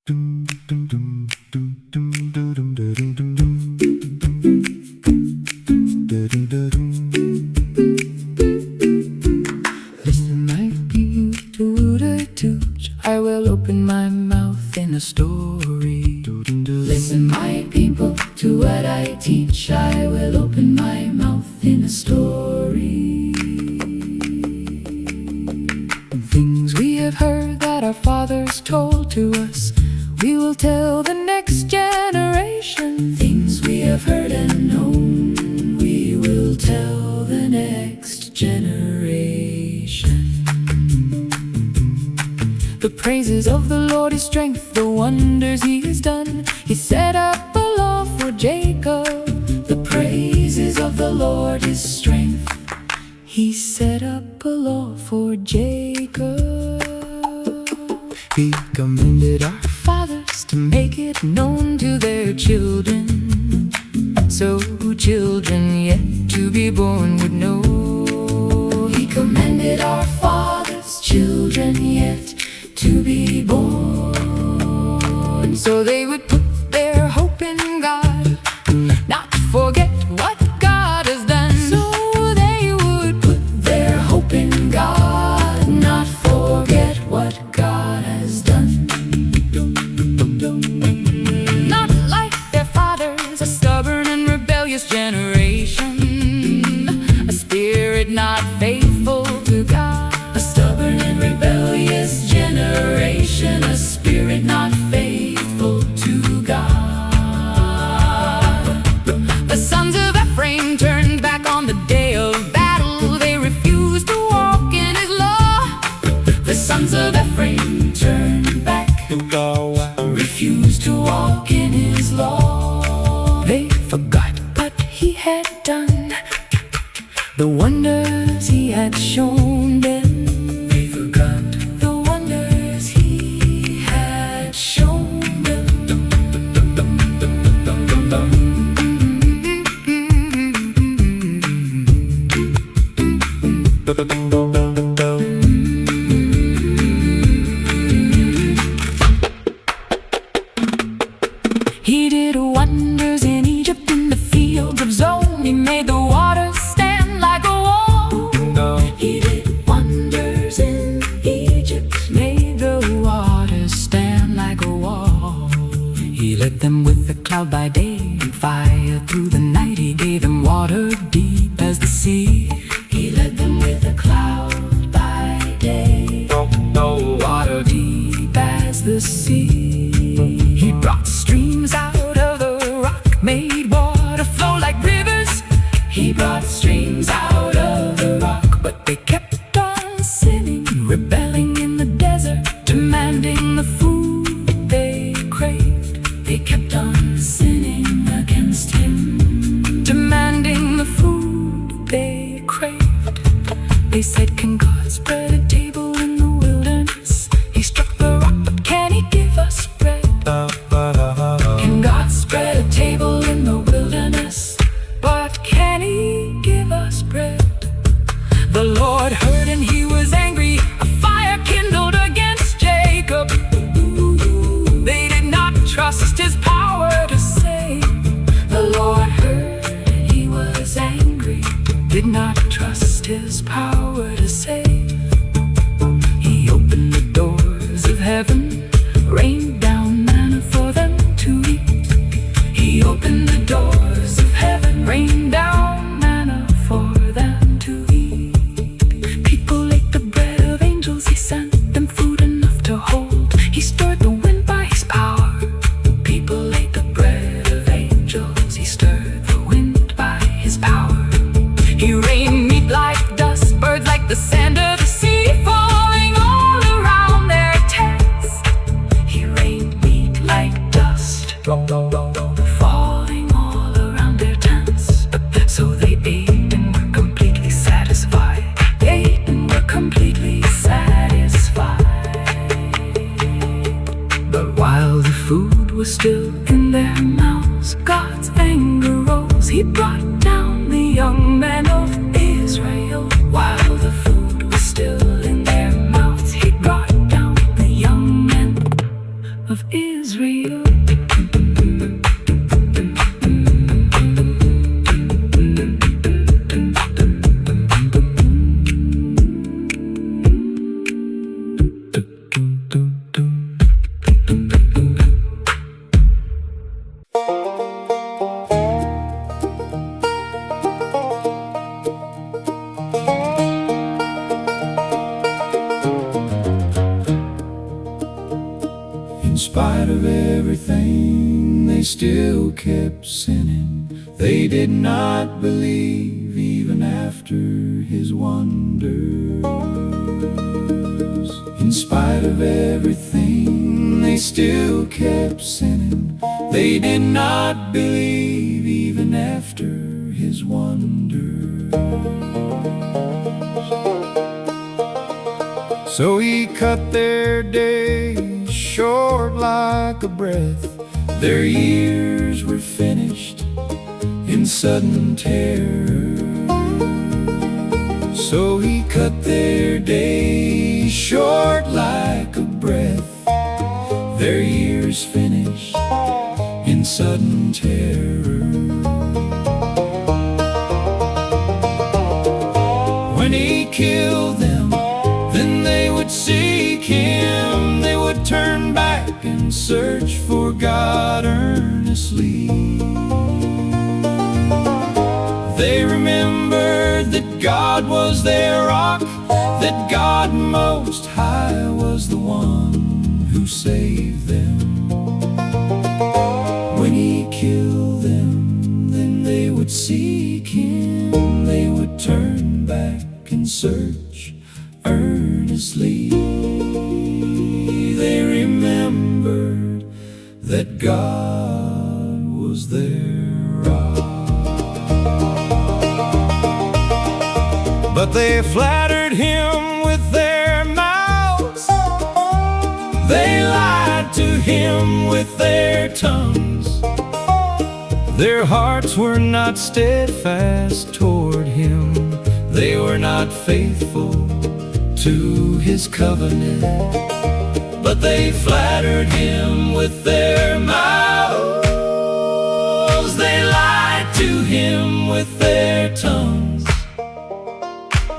Listen, my people, I will open my mouth in a story. Listen, my people, to what I teach. I will open my mouth in a story. Things we have heard that our fathers told to us, we will tell the next generation. Things we have heard and known, we will tell the next generation. The praises of the Lord is strength, the wonders He has done. He set up a law for Jacob. The praises of the Lord is strength. He set up a law for Jacob. He commended our fathers to make it known to their children, so children yet to be born would know. He commended our fathers, children yet to be born, so they would put their hope in God, not forget what God has done. So they would put their hope in God, not forget what God has done. Not like their fathers, a stubborn and rebellious generation, a spirit not faithful to God. A stubborn and rebellious generation, a spirit not faithful to God. The sons of Ephraim turned back on the day of battle. They refused to walk in His law. The sons of Ephraim turned back, refused to walk in His law. They forgot what He had done, the wonders He had shown them. They forgot the wonders He had shown them. He did wonders in Egypt, in the fields of Zoan. He made the waters stand like a wall. He did wonders in Egypt, made the waters stand like a wall. He led them with a cloud by day and fire through the night. He gave them water deep as the sea. He led them with a cloud by day, water deep as the sea. He brought streams out of the rock, made water flow like rivers. He brought streams out of the rock, but they kept on sinning, rebelling in the desert, demanding the food they craved. They kept on sinning against Him, demanding the food they craved. They said, can God spread a table in the wilderness? He struck the rock, but can He give us bread? Can God spread a table in the wilderness? But can He give us bread? The Lord heard and He was angry. A fire kindled against Jacob. They did not trust His power to save. The Lord heard and He was angry. Did not trust His power to save. He opened the doors of heaven, rained down manna for them to eat. He opened the doors of heaven, rained down manna for them to eat. People ate the bread of angels. He sent them food enough to hold. He stirred the wind by His power. People ate the bread of angels. He stirred the wind by His power. He rained meat like dust, birds like the sand of the sea, falling all around their tents. He rained meat like dust, falling all around their tents. So they ate and were completely satisfied. They ate and were completely satisfied. But while the food was still in their mouths, God's anger rose. He brought down the young men of Israel. While the food was still in their mouths, He brought down the young men of Israel. Israel. In spite of everything, they still kept sinning. They did not believe even after his wonders. In spite of everything, they still kept sinning. They did not believe even after his wonders. So he cut their days short like a breath. Their years were finished in sudden terror. So he cut their days short like a breath. Their years finished in sudden terror. When he killed them, then they would seek him. They would turn back and search for God earnestly. They remembered that God was their rock, that God Most High was the one who saved them. When he killed them, then they would seek him. They would turn back and search earnestly. They remembered that God was their rock. But they flattered him with their mouths. They lied to him with their tongues. Their hearts were not steadfast toward him. They were not faithful to his covenant. But they flattered him with their mouths. They lied to him with their tongues.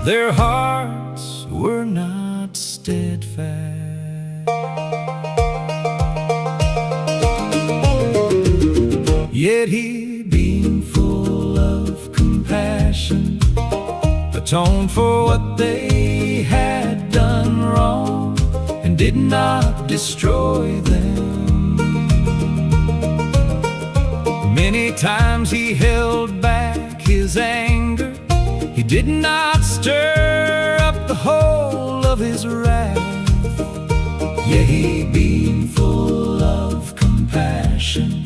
Their hearts were not steadfast. Yet he, being full of compassion, atoned for what they had done wrong and did not destroy them. Many times he held back his anger. He did not stir up the whole of his wrath. Yea, he, being full of compassion,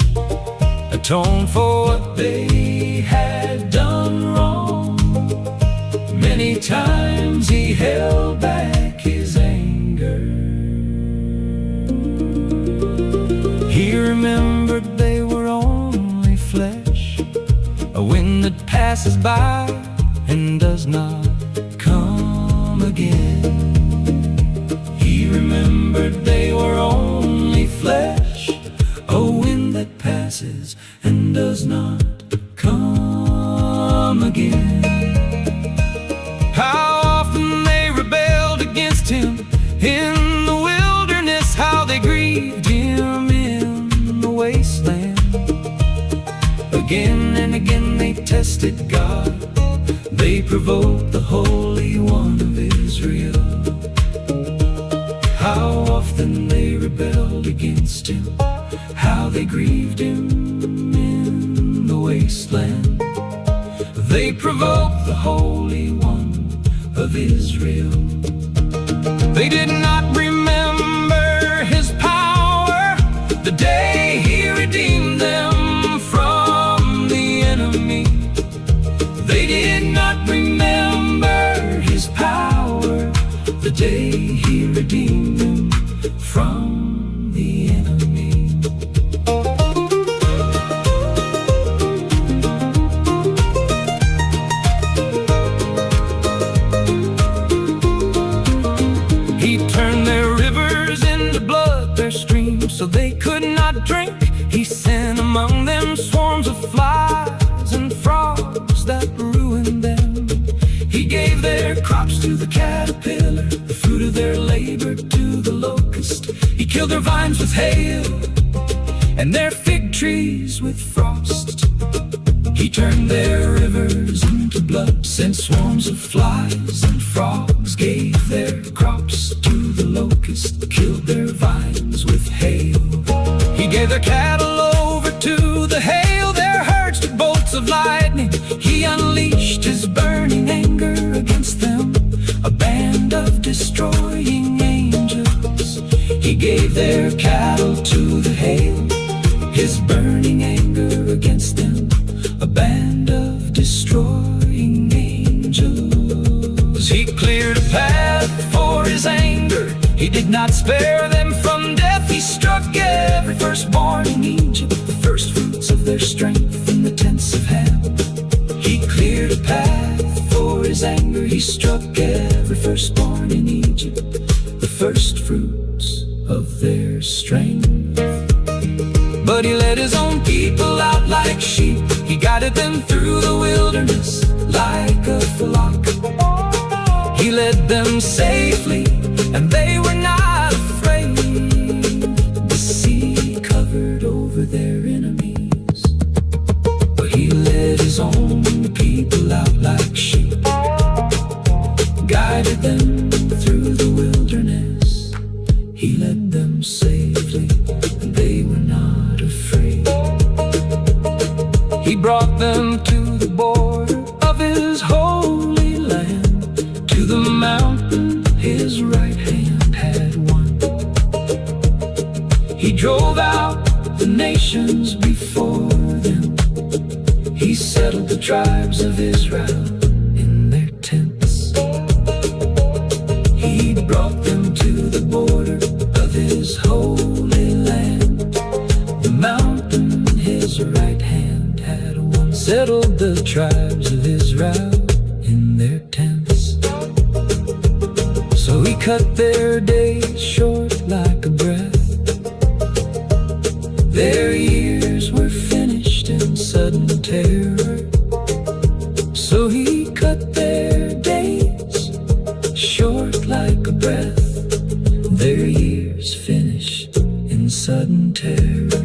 atoned for what they had done wrong. Many times he held back his anger. He remembered they were only flesh, a wind that passes by and does not come again. He remembered they were only flesh, a wind that passes and does not come again. How often they rebelled against him in the wilderness, how they grieved him in the wasteland. Again and again they tested God. They provoked the Holy One of Israel. How often they rebelled against him, how they grieved him in the wasteland. They provoked the Holy One of Israel. They did not remember his power, the day he redeemed them from the enemy. They did not remember his power, the day he redeemed them from the enemy. He turned their would not drink. He sent among them swarms of flies and frogs that ruined them. He gave their crops to the caterpillar, the fruit of their labor to the locust. He killed their vines with hail and their fig trees with frost. He turned their rivers into blood, sent swarms of flies and frogs, gave their crops to the locust, killed their vines with hail. He gave their cattle over to the hail, their herds to bolts of lightning. He unleashed his burning anger against them, a band of destroying angels. He gave their cattle to the hail, his burning anger against them, a band of destroying angels. He cleared a path for his anger. He did not spare them from death. He struck every firstborn in Egypt, the first fruits of their strength in the tents of Ham. He cleared a path for his anger. He struck every firstborn in Egypt, the first fruits of their strength. But he led his own people out like sheep. He guided them through the wilderness like a flock. He led them safely, and they were not afraid. The sea covered over their enemies, but he led his own people out like sheep, guided them through the wilderness. He led them safely, and they were not afraid. He brought them to the border of his holy land, to the mountain his right hand had won. He drove out the nations before them. He settled the tribes of Israel in their tents. He brought them to the border of his holy land, the mountain his right hand had won. Settled the tribes of Israel in their tents. So he cut their days short like a breath. Their years were finished in sudden terror. So he cut their days short like a breath. Their years finished in sudden terror.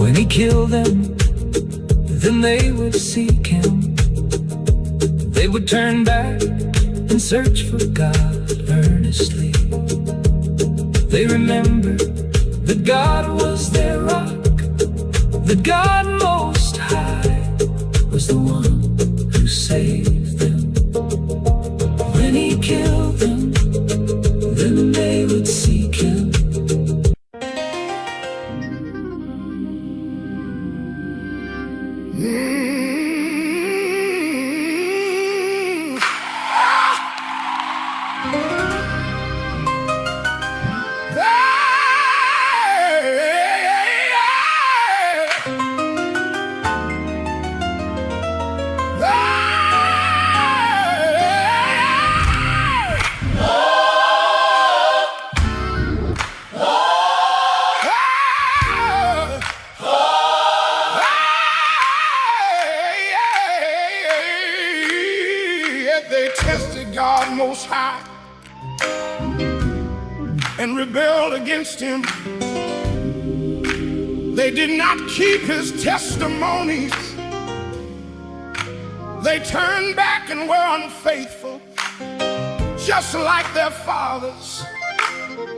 When he killed them, then they would seek him. They would turn back and search for God earnestly. They remembered that God was their rock, that God Most High was the one who saved them. When he killed them, then they would seek him. They tested God Most High and rebelled against him. They did not keep his testimonies. They turned back and were unfaithful, just like their fathers.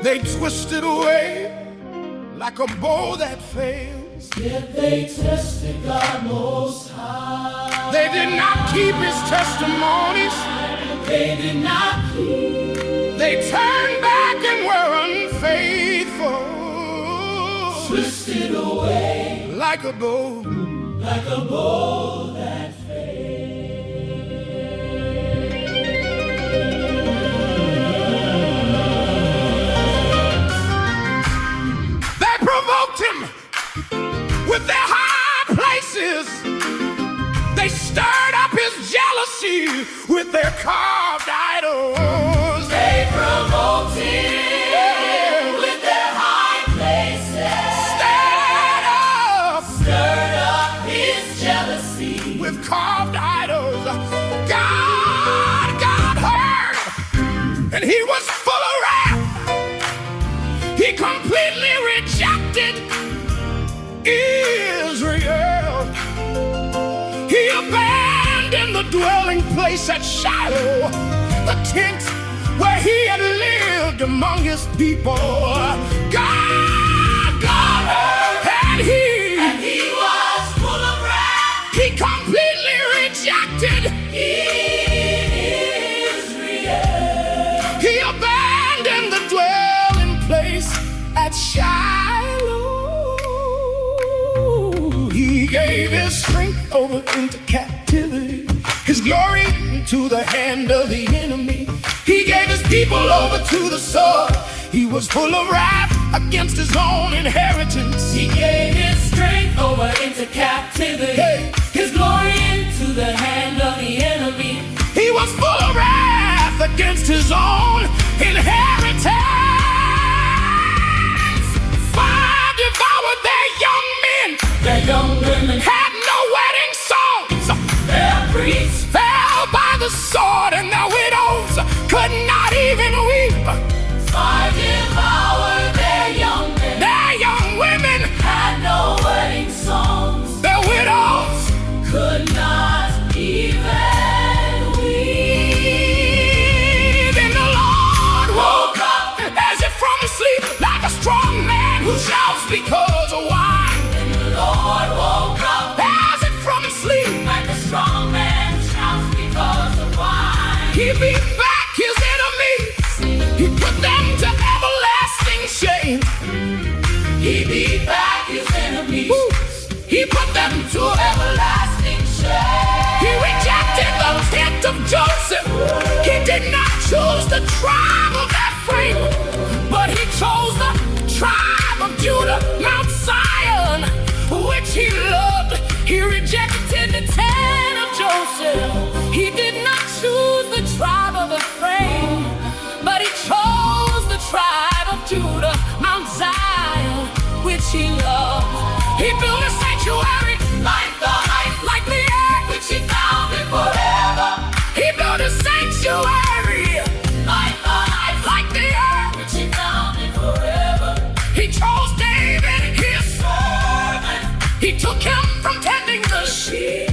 They twisted away like a bow that fails. Yet they tested God Most High. They did not keep his testimonies. They did not keep. They turned back and were unfaithful, Twisted away like a bow. like a bow that They provoked him with their high places. They stirred up his jealousy with their carved idols. They provoked him with their high places. completely rejected Israel. He abandoned the dwelling place at Shiloh, the tent where he had lived among his people. God heard, and he was full of wrath. He completely rejected Israel. He abandoned the dwelling place at Shiloh. He gave his strength over into captivity, his glory into the hand of the enemy. He gave his people over to the sword. He was full of wrath against his own inheritance. He gave his strength over into captivity, his glory into the hand of the enemy. He was full of wrath against his own inheritance. Fire devoured their young men. Their young women Had no wedding songs. their priests. Fell by the sword, and their widows could not even weep. Fire devoured their young men. Their young women, Had no wedding songs. their widows, Could not even weep. then the Lord woke up as if from sleep, like a strong man who shouts because of wine. And the Lord woke up As if from sleep, like a strong man shouts because of wine. he beat back his enemies. He put them to everlasting shame. He beat back his enemies. Woo. He put them to Everlasting shame. He rejected the tent of Joseph. He did not choose the tribe of Ephraim, but he chose the tribe of Judah, Mount Zion, which he loved. He rejected the tent of Joseph. He did not choose the tribe of Ephraim, but he chose the tribe of Judah, Mount Zion, which he loved. He built a sanctuary Like the heights like the earth. which he founded forever. He built a sanctuary Like the heights like the earth. which he founded forever. He chose David, his servant. He took him from tending the sheep.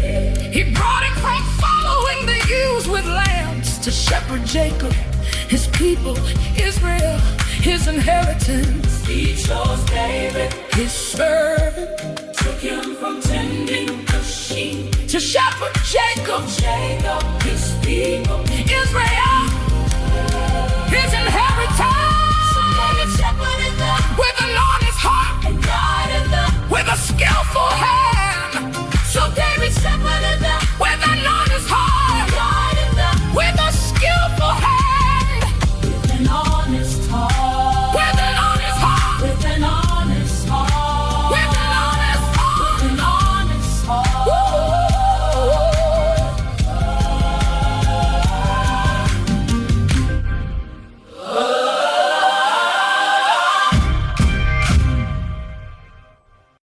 He brought him from following the ewes with lambs to shepherd Jacob, his people, Israel, his inheritance. He chose David, His servant took him from tending the sheep. to shepherd Jacob, Jacob, his people, Israel,